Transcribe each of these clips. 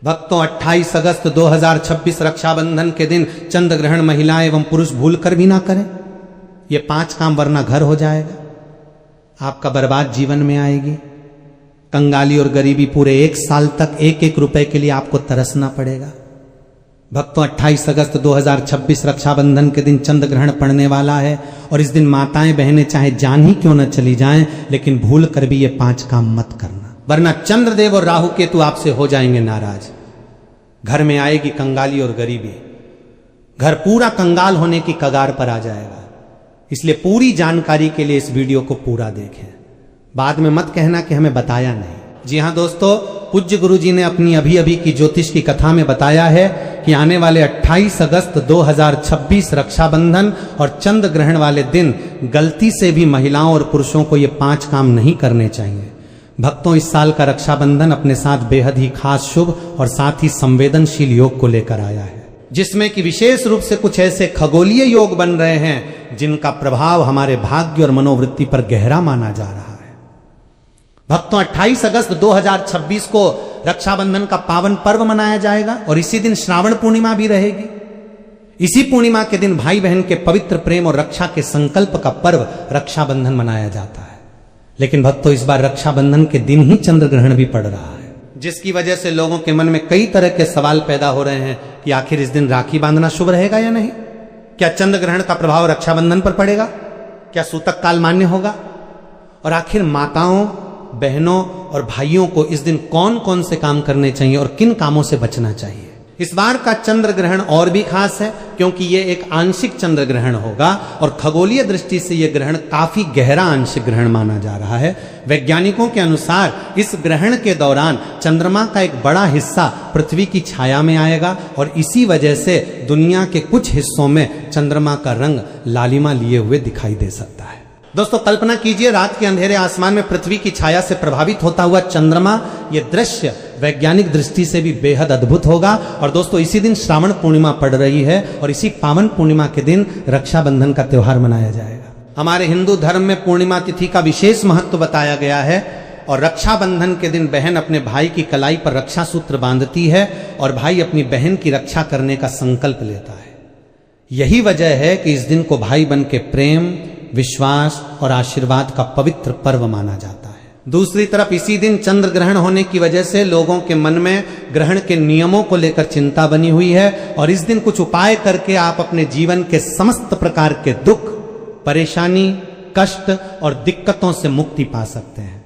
भक्तों 28 अगस्त 2026 रक्षाबंधन के दिन चंद्र ग्रहण महिलाएं एवं पुरुष भूलकर भी ना करें। ये 5 काम, वरना घर हो जाएगा, आपका बर्बाद जीवन में आएगी। कंगाली और गरीबी, पूरे 1 साल तक 1-1 रुपए के लिए आपको तरसना पड़ेगा। भक्तों 28 अगस्त 2026 रक्षाबंधन के दिन चंद्र ग्रहण पड़ने वाला है और इस दिन माताएं बहनें चाहे जान ही क्यों न चली जाएं, लेकिन भूल कर भी ये 5 काम मत करना, वरना चंद्रदेव और राहु केतु आपसे हो जाएंगे नाराज। घर में आएगी कंगाली और गरीबी, घर पूरा कंगाल होने की कगार पर आ जाएगा। इसलिए पूरी जानकारी के लिए इस वीडियो को पूरा देखें, बाद में मत कहना कि हमें बताया नहीं। जी हां दोस्तों, पूज्य गुरु जी ने अपनी अभी की ज्योतिष की कथा में बताया है कि आने वाले 28 अगस्त 2026 रक्षाबंधन और चंद्र ग्रहण वाले दिन गलती से भी महिलाओं और पुरुषों को ये 5 काम नहीं करने चाहिए। भक्तों, इस साल का रक्षाबंधन अपने साथ बेहद ही खास, शुभ और साथ ही संवेदनशील योग को लेकर आया है, जिसमें कि विशेष रूप से कुछ ऐसे खगोलीय योग बन रहे हैं जिनका प्रभाव हमारे भाग्य और मनोवृत्ति पर गहरा माना जा रहा है। भक्तों, 28 अगस्त 2026 को रक्षाबंधन का पावन पर्व मनाया जाएगा और इसी दिन श्रावण पूर्णिमा भी रहेगी। इसी पूर्णिमा के दिन भाई बहन के पवित्र प्रेम और रक्षा के संकल्प का पर्व रक्षाबंधन मनाया जाता है। लेकिन भक्तों, इस बार रक्षाबंधन के दिन ही चंद्र ग्रहण भी पड़ रहा है, जिसकी वजह से लोगों के मन में कई तरह के सवाल पैदा हो रहे हैं कि आखिर इस दिन राखी बांधना शुभ रहेगा या नहीं? क्या चंद्र ग्रहण का प्रभाव रक्षाबंधन पर पड़ेगा? क्या सूतक काल मान्य होगा? और आखिर माताओं, बहनों और भाइयों को इस दिन कौन कौन से काम करने चाहिए और किन कामों से बचना चाहिए? इस बार का चंद्र ग्रहण और भी खास है क्योंकि ये एक आंशिक चंद्र ग्रहण होगा और खगोलीय दृष्टि से यह ग्रहण काफी गहरा आंशिक ग्रहण माना जा रहा है। वैज्ञानिकों के अनुसार इस ग्रहण के दौरान चंद्रमा का एक बड़ा हिस्सा पृथ्वी की छाया में आएगा और इसी वजह से दुनिया के कुछ हिस्सों में चंद्रमा का रंग लालिमा लिए हुए दिखाई दे सकता है। दोस्तों, कल्पना कीजिए, रात के अंधेरे आसमान में पृथ्वी की छाया से प्रभावित होता हुआ चंद्रमा। यह दृश्य वैज्ञानिक दृष्टि से भी बेहद अद्भुत होगा। और दोस्तों, इसी दिन श्रावण पूर्णिमा पड़ रही है और इसी पावन पूर्णिमा के दिन रक्षाबंधन का त्योहार मनाया जाएगा। हमारे हिंदू धर्म में पूर्णिमा तिथि का विशेष महत्व बताया गया है और रक्षाबंधन के दिन बहन अपने भाई की कलाई पर रक्षा सूत्र बांधती है और भाई अपनी बहन की रक्षा करने का संकल्प लेता है। यही वजह है कि इस दिन को भाई बन के प्रेम, विश्वास और आशीर्वाद का पवित्र पर्व माना जाता है। दूसरी तरफ इसी दिन चंद्र ग्रहण होने की वजह से लोगों के मन में ग्रहण के नियमों को लेकर चिंता बनी हुई है और इस दिन कुछ उपाय करके आप अपने जीवन के समस्त प्रकार के दुख, परेशानी, कष्ट और दिक्कतों से मुक्ति पा सकते हैं।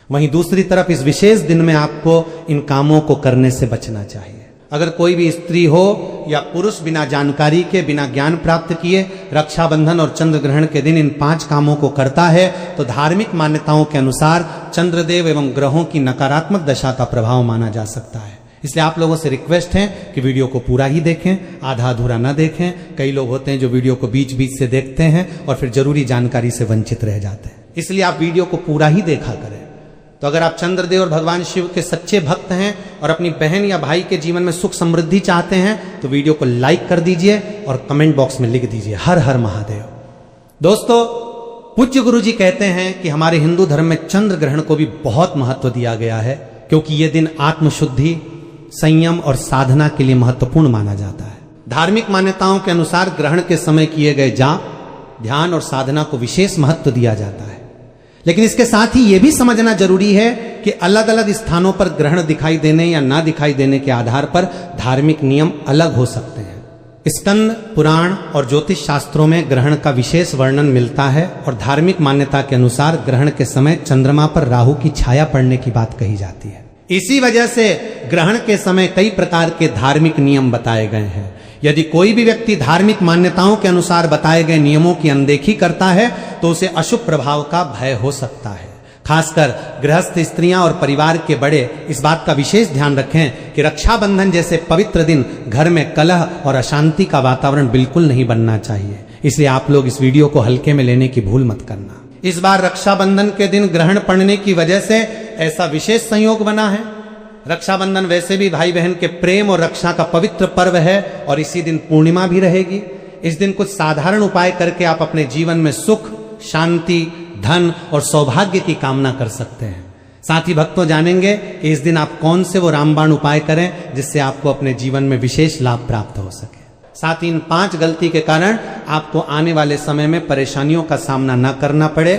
वहीं दूसरी तरफ इस विशेष दिन में आपको इन कामों को करने से बचना चाहिए। अगर कोई भी स्त्री हो या पुरुष बिना जानकारी के, बिना ज्ञान प्राप्त किए रक्षाबंधन और चंद्र ग्रहण के दिन इन 5 कामों को करता है तो धार्मिक मान्यताओं के अनुसार चंद्रदेव एवं ग्रहों की नकारात्मक दशा का प्रभाव माना जा सकता है। इसलिए आप लोगों से रिक्वेस्ट है कि वीडियो को पूरा ही देखें, आधा अधूरा न देखें। कई लोग होते हैं जो वीडियो को बीच बीच से देखते हैं और फिर जरूरी जानकारी से वंचित रह जाते हैं। इसलिए आप वीडियो को पूरा ही देखा करें। तो अगर आप चंद्रदेव और भगवान शिव के सच्चे भक्त हैं और अपनी बहन या भाई के जीवन में सुख समृद्धि चाहते हैं तो वीडियो को लाइक कर दीजिए और कमेंट बॉक्स में लिख दीजिए हर हर महादेव। दोस्तों, पूज्य गुरु जी कहते हैं कि हमारे हिंदू धर्म में चंद्र ग्रहण को भी बहुत महत्व दिया गया है क्योंकि यह दिन आत्मशुद्धि, संयम और साधना के लिए महत्वपूर्ण माना जाता है। धार्मिक मान्यताओं के अनुसार ग्रहण के समय किए गए जाप, ध्यान और साधना को विशेष महत्व दिया जाता है। लेकिन इसके साथ ही यह भी समझना जरूरी है कि अलग अलग स्थानों पर ग्रहण दिखाई देने या ना दिखाई देने के आधार पर धार्मिक नियम अलग हो सकते हैं। स्कंद पुराण और ज्योतिष शास्त्रों में ग्रहण का विशेष वर्णन मिलता है और धार्मिक मान्यता के अनुसार ग्रहण के समय चंद्रमा पर राहु की छाया पड़ने की बात कही जाती है। इसी वजह से ग्रहण के समय कई प्रकार के धार्मिक नियम बताए गए हैं। यदि कोई भी व्यक्ति धार्मिक मान्यताओं के अनुसार बताए गए नियमों की अनदेखी करता है तो उसे अशुभ प्रभाव का भय हो सकता है। खासकर गृहस्थ स्त्रियां और परिवार के बड़े इस बात का विशेष ध्यान रखें कि रक्षाबंधन जैसे पवित्र दिन घर में कलह और अशांति का वातावरण बिल्कुल नहीं बनना चाहिए। इसलिए आप लोग इस वीडियो को हल्के में लेने की भूल मत करना। इस बार रक्षाबंधन के दिन ग्रहण पड़ने की वजह से ऐसा विशेष संयोग बना है। रक्षाबंधन वैसे भी भाई बहन के प्रेम और रक्षा का पवित्र पर्व है और इसी दिन पूर्णिमा भी रहेगी। इस दिन कुछ साधारण उपाय करके आप अपने जीवन में सुख, शांति, धन और सौभाग्य की कामना कर सकते हैं। साथ ही भक्तों जानेंगे कि इस दिन आप कौन से वो रामबाण उपाय करें जिससे आपको अपने जीवन में विशेष लाभ प्राप्त हो सके। साथ ही इन 5 गलती के कारण आपको आने वाले समय में परेशानियों का सामना न करना पड़े,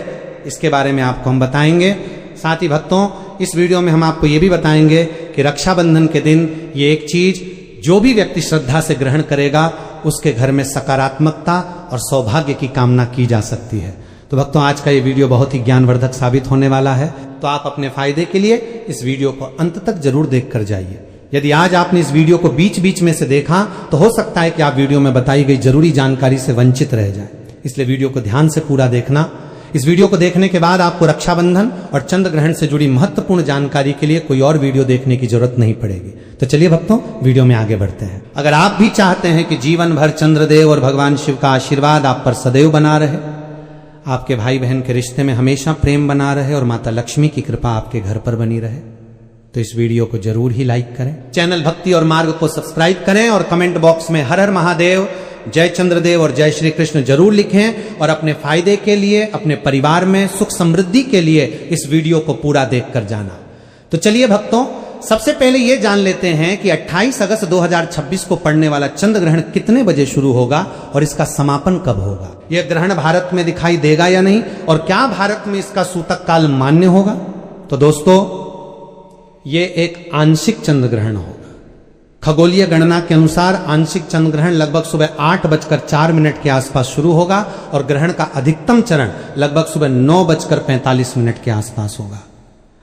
इसके बारे में आपको हम बताएंगे। साथ ही भक्तों इस वीडियो में हम आपको ये भी बताएंगे कि रक्षाबंधन के दिन ये एक चीज जो भी व्यक्ति श्रद्धा से ग्रहण करेगा उसके घर में सकारात्मकता और सौभाग्य की कामना की जा सकती है। तो भक्तों आज का ये वीडियो बहुत ही ज्ञानवर्धक साबित होने वाला है, तो आप अपने फायदे के लिए इस वीडियो को अंत तक जरूर देख कर जाइए। यदि आज आपने इस वीडियो को बीच बीच में से देखा तो हो सकता है कि आप वीडियो में बताई गई जरूरी जानकारी से वंचित रह जाए, इसलिए वीडियो को ध्यान से पूरा देखना। इस वीडियो को देखने के बाद आपको रक्षाबंधन और चंद्र ग्रहण से जुड़ी महत्वपूर्ण जानकारी के लिए कोई और वीडियो देखने की जरूरत नहीं पड़ेगी। तो चलिए भक्तों वीडियो में आगे बढ़ते हैं। अगर आप भी चाहते हैं कि जीवन भर चंद्रदेव और भगवान शिव का आशीर्वाद आप पर सदैव बना रहे, आपके भाई बहन के रिश्ते में हमेशा प्रेम बना रहे और माता लक्ष्मी की कृपा आपके घर पर बनी रहे, तो इस वीडियो को जरूर ही लाइक करें, चैनल भक्ति और मार्ग को सब्सक्राइब करें और कमेंट बॉक्स में हर हर महादेव, जय चंद्रदेव और जय श्री कृष्ण जरूर लिखें और अपने फायदे के लिए, अपने परिवार में सुख समृद्धि के लिए इस वीडियो को पूरा देखकर जाना। तो चलिए भक्तों सबसे पहले ये जान लेते हैं कि 28 अगस्त 2026 को पड़ने वाला चंद्र ग्रहण कितने बजे शुरू होगा और इसका समापन कब होगा। यह ग्रहण भारत में दिखाई देगा या नहीं और क्या भारत में इसका सूतक काल मान्य होगा। तो दोस्तों ये एक आंशिक चंद्र ग्रहण होगा। खगोलीय गणना के अनुसार आंशिक चंद्र ग्रहण लगभग सुबह 8:04 के आसपास शुरू होगा और ग्रहण का अधिकतम चरण लगभग सुबह 9:45 के आसपास होगा।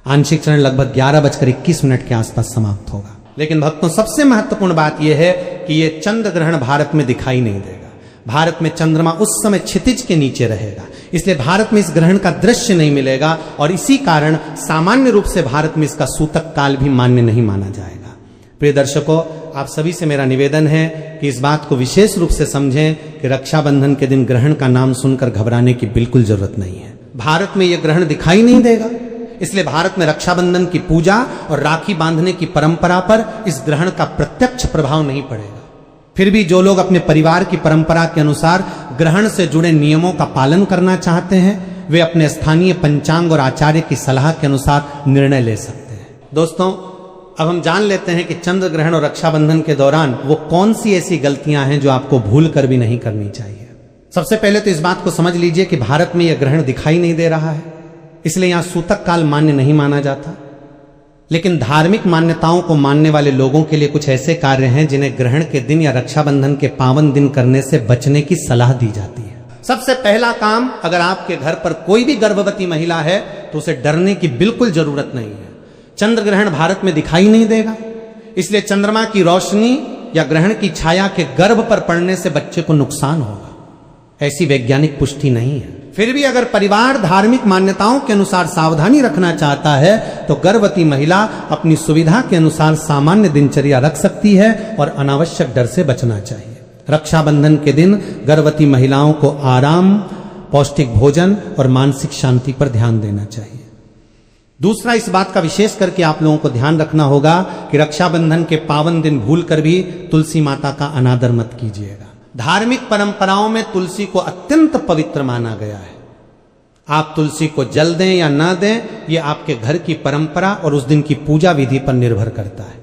आंशिक चरण लगभग 11:21 के आसपास समाप्त होगा। लेकिन भक्तों सबसे महत्वपूर्ण बात यह है कि यह चंद्र ग्रहण भारत में दिखाई नहीं देगा। भारत में चंद्रमा उस समय क्षितिज के नीचे रहेगा, इसलिए भारत में इस ग्रहण का दृश्य नहीं मिलेगा और इसी कारण सामान्य रूप से भारत में इसका सूतक काल भी मान्य नहीं माना जाएगा। प्रिय दर्शकों आप सभी से मेरा निवेदन है कि इस बात को विशेष रूप से समझें कि रक्षाबंधन के दिन ग्रहण का नाम सुनकर घबराने की बिल्कुल जरूरत नहीं है। भारत में यह ग्रहण दिखाई नहीं देगा, इसलिए भारत में रक्षाबंधन की पूजा और राखी बांधने की परंपरा पर इस ग्रहण का प्रत्यक्ष प्रभाव नहीं पड़ेगा। फिर भी जो लोग अपने परिवार की परंपरा के अनुसार ग्रहण से जुड़े नियमों का पालन करना चाहते हैं वे अपने स्थानीय पंचांग और आचार्य की सलाह के अनुसार निर्णय ले सकते हैं। दोस्तों अब हम जान लेते हैं कि चंद्र ग्रहण और रक्षाबंधन के दौरान वो कौन सी ऐसी गलतियां हैं जो आपको भूल कर भी नहीं करनी चाहिए। सबसे पहले तो इस बात को समझ लीजिए कि भारत में यह ग्रहण दिखाई नहीं दे रहा है, इसलिए यहां सूतक काल मान्य नहीं माना जाता। लेकिन धार्मिक मान्यताओं को मानने वाले लोगों के लिए कुछ ऐसे कार्य हैं जिन्हें ग्रहण के दिन या रक्षाबंधन के पावन दिन करने से बचने की सलाह दी जाती है। सबसे पहला काम, अगर आपके घर पर कोई भी गर्भवती महिला है तो उसे डरने की बिल्कुल जरूरत नहीं है। चंद्र ग्रहण भारत में दिखाई नहीं देगा, इसलिए चंद्रमा की रोशनी या ग्रहण की छाया के गर्भ पर पड़ने से बच्चे को नुकसान होगा, ऐसी वैज्ञानिक पुष्टि नहीं है। फिर भी अगर परिवार धार्मिक मान्यताओं के अनुसार सावधानी रखना चाहता है तो गर्भवती महिला अपनी सुविधा के अनुसार सामान्य दिनचर्या रख सकती है और अनावश्यक डर से बचना चाहिए। रक्षाबंधन के दिन गर्भवती महिलाओं को आराम, पौष्टिक भोजन और मानसिक शांति पर ध्यान देना चाहिए। दूसरा, इस बात का विशेष करके आप लोगों को ध्यान रखना होगा कि रक्षाबंधन के पावन दिन भूलकर भी तुलसी माता का अनादर मत कीजिएगा। धार्मिक परंपराओं में तुलसी को अत्यंत पवित्र माना गया है। आप तुलसी को जल दें या ना दें यह आपके घर की परंपरा और उस दिन की पूजा विधि पर निर्भर करता है।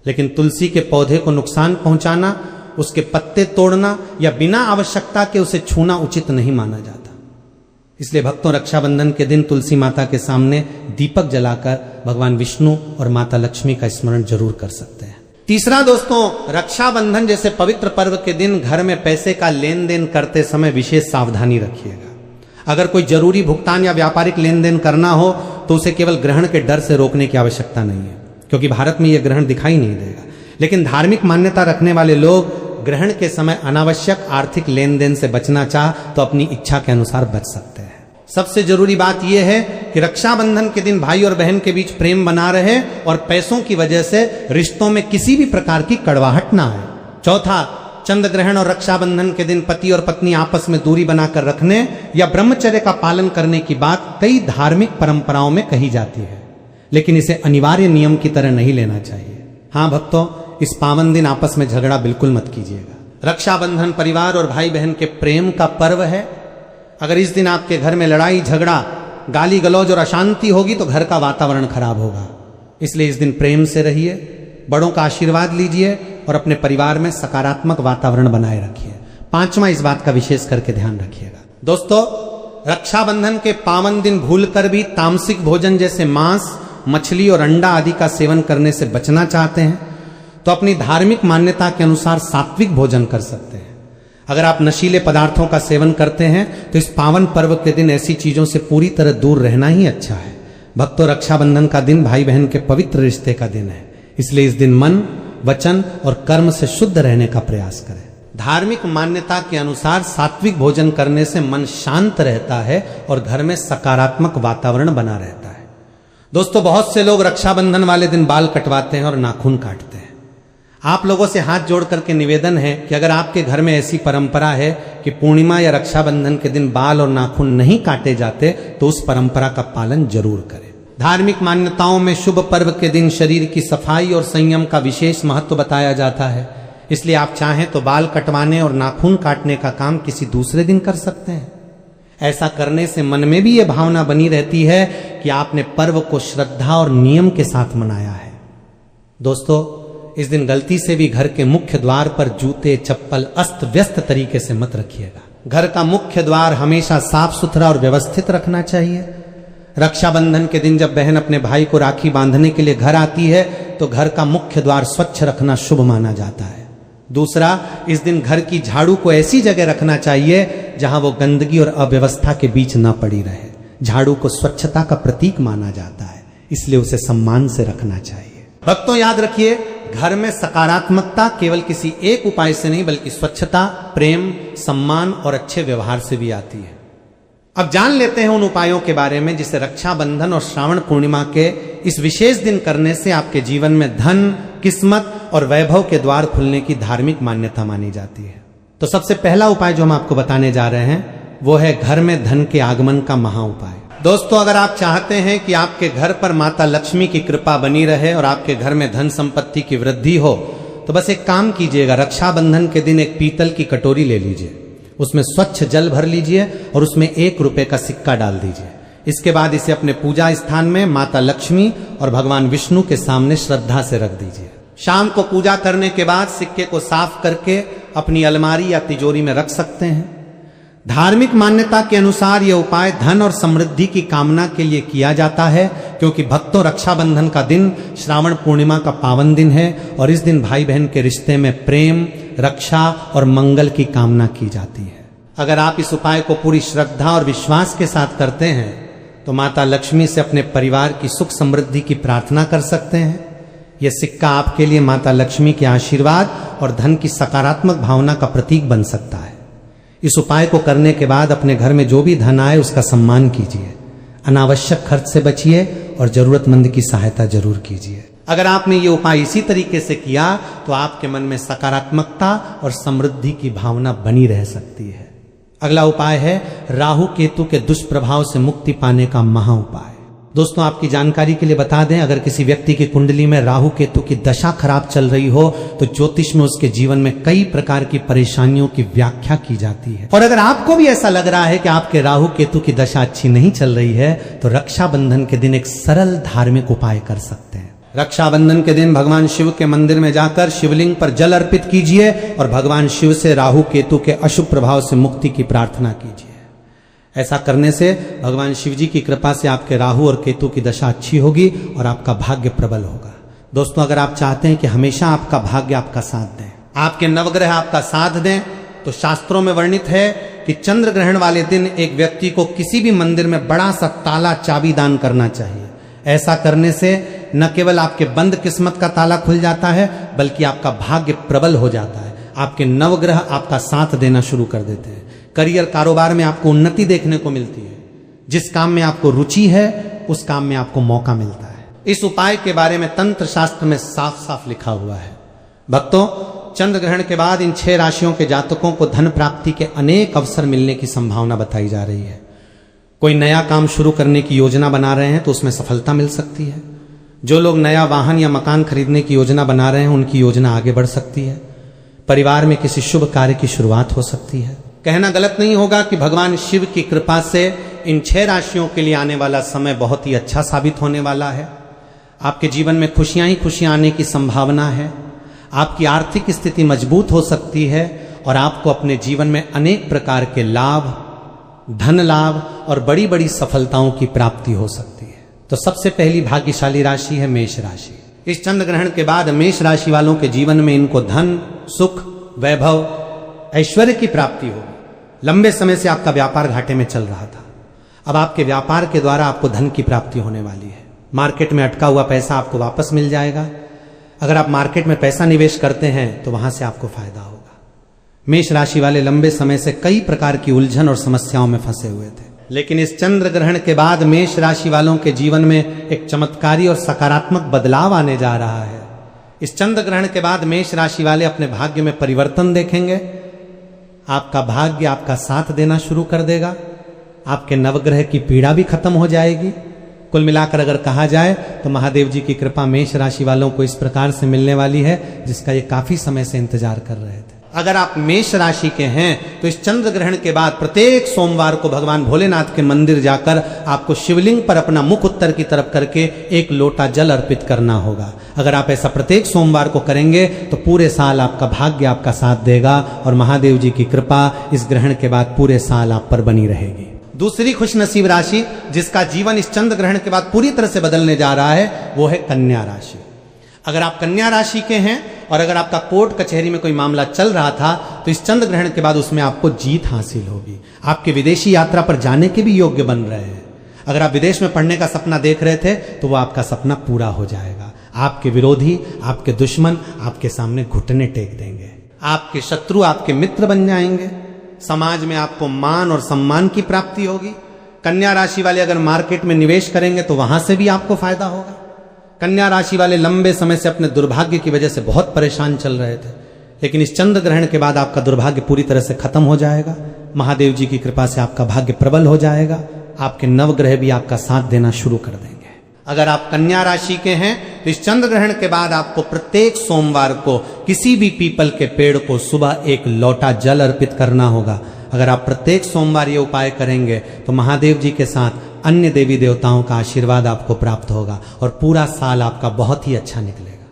लेकिन तुलसी के पौधे को नुकसान पहुंचाना, उसके पत्ते तोड़ना या बिना आवश्यकता के उसे छूना उचित नहीं माना जाता। इसलिए भक्तों रक्षाबंधन के दिन तुलसी माता के सामने दीपक जलाकर भगवान विष्णु और माता लक्ष्मी का स्मरण जरूर कर सकते हैं। तीसरा दोस्तों, रक्षाबंधन जैसे पवित्र पर्व के दिन घर में पैसे का लेन देन करते समय विशेष सावधानी रखिएगा। अगर कोई जरूरी भुगतान या व्यापारिक लेन देन करना हो तो उसे केवल ग्रहण के डर से रोकने की आवश्यकता नहीं है, क्योंकि भारत में यह ग्रहण दिखाई नहीं देगा। लेकिन धार्मिक मान्यता रखने वाले लोग ग्रहण के समय अनावश्यक आर्थिक लेन देन से बचना चाह तो अपनी इच्छा के अनुसार बच सकते हैं। सबसे जरूरी बात यह है कि रक्षाबंधन के दिन भाई और बहन के बीच प्रेम बना रहे और पैसों की वजह से रिश्तों में किसी भी प्रकार की कड़वाहट ना आए। चौथा, चंद्र ग्रहण और रक्षाबंधन के दिन पति और पत्नी आपस में दूरी बनाकर रखने या ब्रह्मचर्य का पालन करने की बात कई धार्मिक परंपराओं में कही जाती है, लेकिन इसे अनिवार्य नियम की तरह नहीं लेना चाहिए। हाँ भक्तों, इस पावन दिन आपस में झगड़ा बिल्कुल मत कीजिएगा। रक्षाबंधन परिवार और भाई बहन के प्रेम का पर्व है। अगर इस दिन आपके घर में लड़ाई झगड़ा गाली गलौज और अशांति होगी तो घर का वातावरण खराब होगा। इसलिए इस दिन प्रेम से रहिए, बड़ों का आशीर्वाद लीजिए और अपने परिवार में सकारात्मक वातावरण बनाए रखिए। पांचवा, इस बात का विशेष करके ध्यान रखिएगा दोस्तों, रक्षाबंधन के पावन दिन भूलकर भी तामसिक भोजन जैसे मांस, मछली और अंडा आदि का सेवन करने से बचना चाहते हैं तो अपनी धार्मिक मान्यता के अनुसार सात्विक भोजन कर सकते हैं। अगर आप नशीले पदार्थों का सेवन करते हैं तो इस पावन पर्व के दिन ऐसी चीजों से पूरी तरह दूर रहना ही अच्छा है। भक्तों, रक्षाबंधन का दिन भाई बहन के पवित्र रिश्ते का दिन है, इसलिए इस दिन मन, वचन और कर्म से शुद्ध रहने का प्रयास करें। धार्मिक मान्यता के अनुसार सात्विक भोजन करने से मन शांत रहता है और घर में सकारात्मक वातावरण बना रहता है। दोस्तों, बहुत से लोग रक्षाबंधन वाले दिन बाल कटवाते हैं और नाखून काटते हैं। आप लोगों से हाथ जोड़ करके निवेदन है कि अगर आपके घर में ऐसी परंपरा है कि पूर्णिमा या रक्षाबंधन के दिन बाल और नाखून नहीं काटे जाते तो उस परंपरा का पालन जरूर करें। धार्मिक मान्यताओं में शुभ पर्व के दिन शरीर की सफाई और संयम का विशेष महत्व बताया जाता है, इसलिए आप चाहें तो बाल कटवाने और नाखून काटने का काम किसी दूसरे दिन कर सकते हैं। ऐसा करने से मन में भी यह भावना बनी रहती है कि आपने पर्व को श्रद्धा और नियम के साथ मनाया है। दोस्तों, इस दिन गलती से भी घर के मुख्य द्वार पर जूते, चप्पल अस्त व्यस्त तरीके से मत रखिएगा। घर का मुख्य द्वार हमेशा साफ सुथरा और व्यवस्थित रखना चाहिए। रक्षाबंधन के दिन जब बहन अपने भाई को राखी बांधने के लिए घर आती है तो घर का मुख्य द्वार स्वच्छ रखना शुभ माना जाता है। दूसरा, इस दिन घर की झाड़ू को ऐसी जगह रखना चाहिए जहां वो गंदगी और अव्यवस्था के बीच ना पड़ी रहे। झाड़ू को स्वच्छता का प्रतीक माना जाता है, इसलिए उसे सम्मान से रखना चाहिए। भक्तों, याद रखिए, घर में सकारात्मकता केवल किसी एक उपाय से नहीं बल्कि स्वच्छता, प्रेम, सम्मान और अच्छे व्यवहार से भी आती है। अब जान लेते हैं उन उपायों के बारे में जिसे रक्षाबंधन और श्रावण पूर्णिमा के इस विशेष दिन करने से आपके जीवन में धन, किस्मत और वैभव के द्वार खुलने की धार्मिक मान्यता मानी जाती है। तो सबसे पहला उपाय जो हम आपको बताने जा रहे हैं वो है घर में धन के आगमन का महा उपाय। दोस्तों, अगर आप चाहते हैं कि आपके घर पर माता लक्ष्मी की कृपा बनी रहे और आपके घर में धन संपत्ति की वृद्धि हो तो बस एक काम कीजिएगा, रक्षाबंधन के दिन एक पीतल की कटोरी ले लीजिए, उसमें स्वच्छ जल भर लीजिए और उसमें 1 रुपए का सिक्का डाल दीजिए। इसके बाद इसे अपने पूजा स्थान में माता लक्ष्मी और भगवान विष्णु के सामने श्रद्धा से रख दीजिए। शाम को पूजा करने के बाद सिक्के को साफ करके अपनी अलमारी या तिजोरी में रख सकते हैं। धार्मिक मान्यता के अनुसार यह उपाय धन और समृद्धि की कामना के लिए किया जाता है, क्योंकि भक्तों, रक्षाबंधन का दिन श्रावण पूर्णिमा का पावन दिन है और इस दिन भाई बहन के रिश्ते में प्रेम, रक्षा और मंगल की कामना की जाती है। अगर आप इस उपाय को पूरी श्रद्धा और विश्वास के साथ करते हैं तो माता लक्ष्मी से अपने परिवार की सुख समृद्धि की प्रार्थना कर सकते हैं। यह सिक्का आपके लिए माता लक्ष्मी के आशीर्वाद और धन की सकारात्मक भावना का प्रतीक बन सकता है। इस उपाय को करने के बाद अपने घर में जो भी धन आए उसका सम्मान कीजिए, अनावश्यक खर्च से बचिए और जरूरतमंद की सहायता जरूर कीजिए। अगर आपने ये उपाय इसी तरीके से किया तो आपके मन में सकारात्मकता और समृद्धि की भावना बनी रह सकती है। अगला उपाय है राहु केतु के दुष्प्रभाव से मुक्ति पाने का महा उपाय। दोस्तों, आपकी जानकारी के लिए बता दें, अगर किसी व्यक्ति की कुंडली में राहु केतु की दशा खराब चल रही हो तो ज्योतिष में उसके जीवन में कई प्रकार की परेशानियों की व्याख्या की जाती है। और अगर आपको भी ऐसा लग रहा है कि आपके राहु केतु की दशा अच्छी नहीं चल रही है तो रक्षाबंधन के दिन एक सरल धार्मिक उपाय कर सकते हैं। रक्षाबंधन के दिन भगवान शिव के मंदिर में जाकर शिवलिंग पर जल अर्पित कीजिए और भगवान शिव से राहु केतु के अशुभ प्रभाव से मुक्ति की प्रार्थना कीजिए। ऐसा करने से भगवान शिव जी की कृपा से आपके राहु और केतु की दशा अच्छी होगी और आपका भाग्य प्रबल होगा। दोस्तों, अगर आप चाहते हैं कि हमेशा आपका भाग्य आपका साथ दें, आपके नवग्रह आपका साथ दें, तो शास्त्रों में वर्णित है कि चंद्र ग्रहण वाले दिन एक व्यक्ति को किसी भी मंदिर में बड़ा सा ताला चाबी दान करना चाहिए। ऐसा करने से न केवल आपके बंद किस्मत का ताला खुल जाता है बल्कि आपका भाग्य प्रबल हो जाता है। आपके नवग्रह आपका साथ देना शुरू कर देते हैं। करियर, कारोबार में आपको उन्नति देखने को मिलती है। जिस काम में आपको रुचि है उस काम में आपको मौका मिलता है। इस उपाय के बारे में तंत्र शास्त्र में साफ साफ लिखा हुआ है। भक्तों, चंद्र ग्रहण के बाद इन 6 राशियों के जातकों को धन प्राप्ति के अनेक अवसर मिलने की संभावना बताई जा रही है। कोई नया काम शुरू करने की योजना बना रहे हैं तो उसमें सफलता मिल सकती है। जो लोग नया वाहन या मकान खरीदने की योजना बना रहे हैं उनकी योजना आगे बढ़ सकती है। परिवार में किसी शुभ कार्य की शुरुआत हो सकती है। कहना गलत नहीं होगा कि भगवान शिव की कृपा से इन 6 राशियों के लिए आने वाला समय बहुत ही अच्छा साबित होने वाला है। आपके जीवन में खुशियां ही खुशियां आने की संभावना है। आपकी आर्थिक स्थिति मजबूत हो सकती है और आपको अपने जीवन में अनेक प्रकार के लाभ, धन लाभ और बड़ी बड़ी सफलताओं की प्राप्ति हो सकती है। तो सबसे पहली भाग्यशाली राशि है मेष राशि। इस चंद्र ग्रहण के बाद मेष राशि वालों के जीवन में इनको धन, सुख, वैभव, ऐश्वर्य की प्राप्ति होगी। लंबे समय से आपका व्यापार घाटे में चल रहा था, अब आपके व्यापार के द्वारा आपको धन की प्राप्ति होने वाली है। मार्केट में अटका हुआ पैसा आपको वापस मिल जाएगा। अगर आप मार्केट में पैसा निवेश करते हैं तो वहां से आपको फायदा होगा। मेष राशि वाले लंबे समय से कई प्रकार की उलझन और समस्याओं में फंसे हुए थे, लेकिन इस चंद्र ग्रहण के बाद मेष राशि वालों के जीवन में एक चमत्कारी और सकारात्मक बदलाव आने जा रहा है। इस चंद्र ग्रहण के बाद मेष राशि वाले अपने भाग्य में परिवर्तन देखेंगे। आपका भाग्य आपका साथ देना शुरू कर देगा। आपके नवग्रह की पीड़ा भी खत्म हो जाएगी। कुल मिलाकर अगर कहा जाए तो महादेव जी की कृपा मेष राशि वालों को इस प्रकार से मिलने वाली है जिसका ये काफी समय से इंतजार कर रहे थे। अगर आप मेष राशि के हैं तो इस चंद्र ग्रहण के बाद प्रत्येक सोमवार को भगवान भोलेनाथ के मंदिर जाकर आपको शिवलिंग पर अपना मुख उत्तर की तरफ करके 1 लोटा जल अर्पित करना होगा। अगर आप ऐसा प्रत्येक सोमवार को करेंगे तो पूरे साल आपका भाग्य आपका साथ देगा और महादेव जी की कृपा इस ग्रहण के बाद पूरे साल आप पर बनी रहेगी। दूसरी खुशनसीब राशि जिसका जीवन इस चंद्र ग्रहण के बाद पूरी तरह से बदलने जा रहा है वो है कन्या राशि। अगर आप कन्या राशि के हैं और अगर आपका कोर्ट कचहरी में कोई मामला चल रहा था तो इस चंद्र ग्रहण के बाद उसमें आपको जीत हासिल होगी। आपके विदेशी यात्रा पर जाने के भी योग्य बन रहे हैं। अगर आप विदेश में पढ़ने का सपना देख रहे थे तो वो आपका सपना पूरा हो जाएगा। आपके विरोधी, आपके दुश्मन आपके सामने घुटने टेक देंगे। आपके शत्रु आपके मित्र बन जाएंगे। समाज में आपको मान और सम्मान की प्राप्ति होगी। कन्या राशि वाले अगर मार्केट में निवेश करेंगे तो वहां से भी आपको फायदा होगा। कन्या राशि वाले लंबे समय से अपने दुर्भाग्य की वजह से बहुत परेशान चल रहे थे, लेकिन इस चंद्र ग्रहण के बाद आपका दुर्भाग्य पूरी तरह से खत्म हो जाएगा। महादेव जी की कृपा से आपका भाग्य प्रबल हो जाएगा। आपके नवग्रह भी आपका साथ देना शुरू कर देंगे। अगर आप कन्या राशि के हैं तो इस चंद्र ग्रहण के बाद आपको प्रत्येक सोमवार को किसी भी पीपल के पेड़ को सुबह 1 लोटा जल अर्पित करना होगा। अगर आप प्रत्येक सोमवार ये उपाय करेंगे तो महादेव जी के साथ अन्य देवी देवताओं का आशीर्वाद आपको प्राप्त होगा और पूरा साल आपका बहुत ही अच्छा निकलेगा।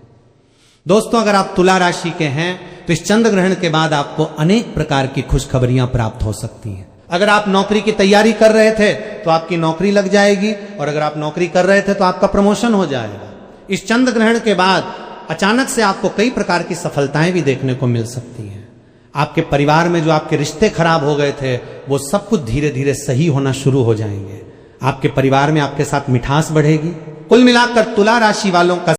दोस्तों, अगर आप तुला राशि के हैं तो इस चंद्र ग्रहण के बाद आपको अनेक प्रकार की खुशखबरियां प्राप्त हो सकती हैं। अगर आप नौकरी की तैयारी कर रहे थे तो आपकी नौकरी लग जाएगी और अगर आप नौकरी कर रहे थे तो आपका प्रमोशन हो जाएगा। इस चंद्र ग्रहण के बाद अचानक से आपको कई प्रकार की सफलताएं भी देखने को मिल सकती हैं। आपके परिवार में जो आपके रिश्ते खराब हो गए थे वो सब कुछ धीरे धीरे सही होना शुरू हो जाएंगे। आपके परिवार में आपके साथ मिठास बढ़ेगी। कुल मिलाकर तुला राशि वालों का